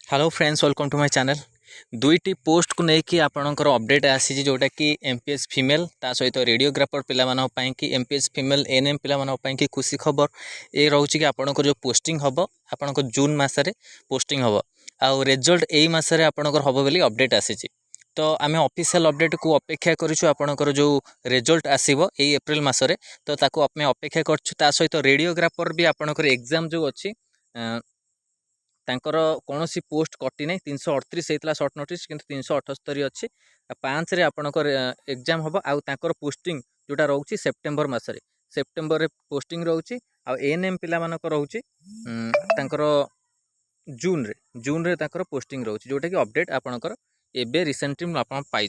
Hello friends, welcome to my channel. दुईटी post को लेकिन आपणकर अपडेट आसी जोटा कि एमपीएस फीमेल ता सहित रेडियोग्राफर पिला कि एमपीएस फीमेल एएनएम पिला कि खुशी खबर ये रोचे कि आपंकर जो पोस्टिंग हम आपंकर जून मसरे पोस्टिंग हम आउ रिजल्ट यही मसरे आपंकर हम बोली अपडेट आसी। तो आम ऑफिशियल अपडेट को अपेक्षा करूँ आपंकर जो रिजल्ट आसो यही एप्रिल मसरे तो ताको आम अपेक्षा करूँ सहित रेडियोग्राफर भी आपंकर एग्जाम जो अच्छी तांकर कौन सी पोस्ट कटी ना 338 होता सर्ट नोटिस कि 378 अच्छी 5 आपणकर एग्जाम हम आउर पोस्टिंग जोटा रोचे सेप्टेम्बर मसरे सेप्टेम्बर पोस्टिंग रोचे आएनएम पिला रोचे जून रे पोस्टिंग रोचे जोटा कि अपडेट आपणकर एबे रिसेंटली आप पाई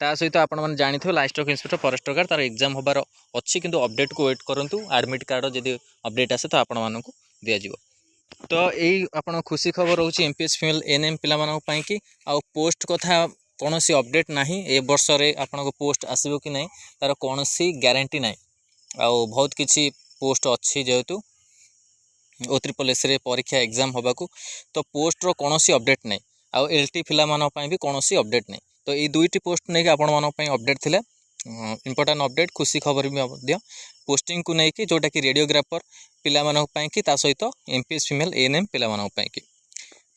ता सहित आपण मैंने जानी थे life stock inspector forest guard तार एग्जाम होबार अच्छी किंतु अपडेट को वेट करूँ एडमिट कार्ड जब अपडेट आसे तो आपण मानक दिज्व। तो यही आप खुशी खबर रोचे एमपीएस फीमेल एएनएम पिला कि आउ पोस्ट कथा कौन सी अपडेट ना ए वर्ष आपन पोस्ट आसो कि ना तार कौन सी ग्यारंटी ना आउ बहुत किसी पोस्ट अच्छी जेहेतु O3 रे परीक्षा एग्जाम होबाकू तो पोस्ट रो कौन सी अपडेट ना आउ एलटी पिला भी कौन सी अपडेट ना तो ये दुईटी पोस्ट नहीं आपण अपडेट थिला इंपोर्टाट अपडेट खुशी खबर भी पोस्टिंग को लेकिन जोटा कि रेडियोग्राफर पिला कि सहित एमपीएस फीमेल एएनएम पिला कि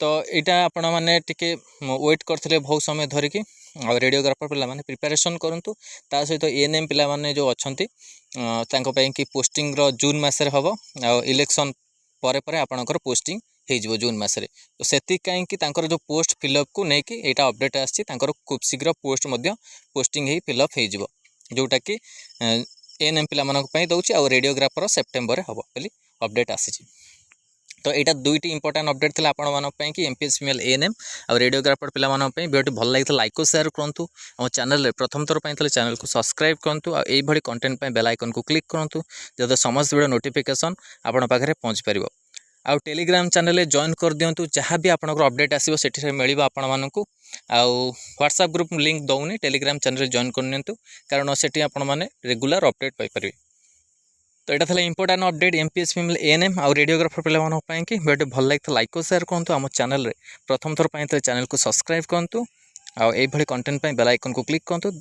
तो यहाँ आपण मैंने टिके वेट करते बहुत समय धरिकी रेडियोग्राफर पिला प्रिपेरेसन करूँ ता सहित एएनएम पिला जो अच्छा कि पोस्टिंग जून मसरे हम आ इलेक्शन पर आपणकर पोस्टिंग हो जून मसरे तो से कहीं जो पोस्ट फिलअप को लेकिन यहाँ अपडेट आसी खूब शीघ्र पोस्ट पोस्टिंग ही फिलअप हो जोटा कि एएनएम पिला दौर आ रेडियोग्राफर सेप्टेम्बर हम बोली अपडेट आसी। तो यहाँ दुईटी इंपोर्टाट अपडेट थी आपण कि एमपीएस फीमेल एएनएम आ रेडियोग्राफर पिला वीडियो भल लगी लाइक और शेयर करूँ आम चैनल प्रथम थर पर चैनल को सब्सक्राइब करूँ आईभली कंटेंट बेल आइकन को क्लिक करूँ जब समस्त वीडियो नोटिफिकेशन आपण पाखे पहुँच पार आउ टेलीग्राम चैनल जॉइन कर दिंतु जहाँ भी आपंकर अपडेट आसो से मिल आपण मानक आउ व्हाट्सएप ग्रुप लिंक दौनी टेलीग्राम चैनल जॉइन कर कारण से आपने रेगुलर अपडेट पाइपर। तो यहाँ था important update MPS female ANM आ रेडियोग्राफर पिला कि वीडियो भल लगी लाइक और शेयर करूँ आम चैनल प्रथम थर पर चैनल को सब्सक्राइब करूँ आईभली कंटेंट बेल आइकन को क्लिक करूँ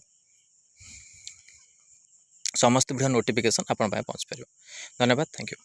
समस्त वीडियो नोटिफिकेशन आप पहुँच पार। धन्यवाद, थैंक यू।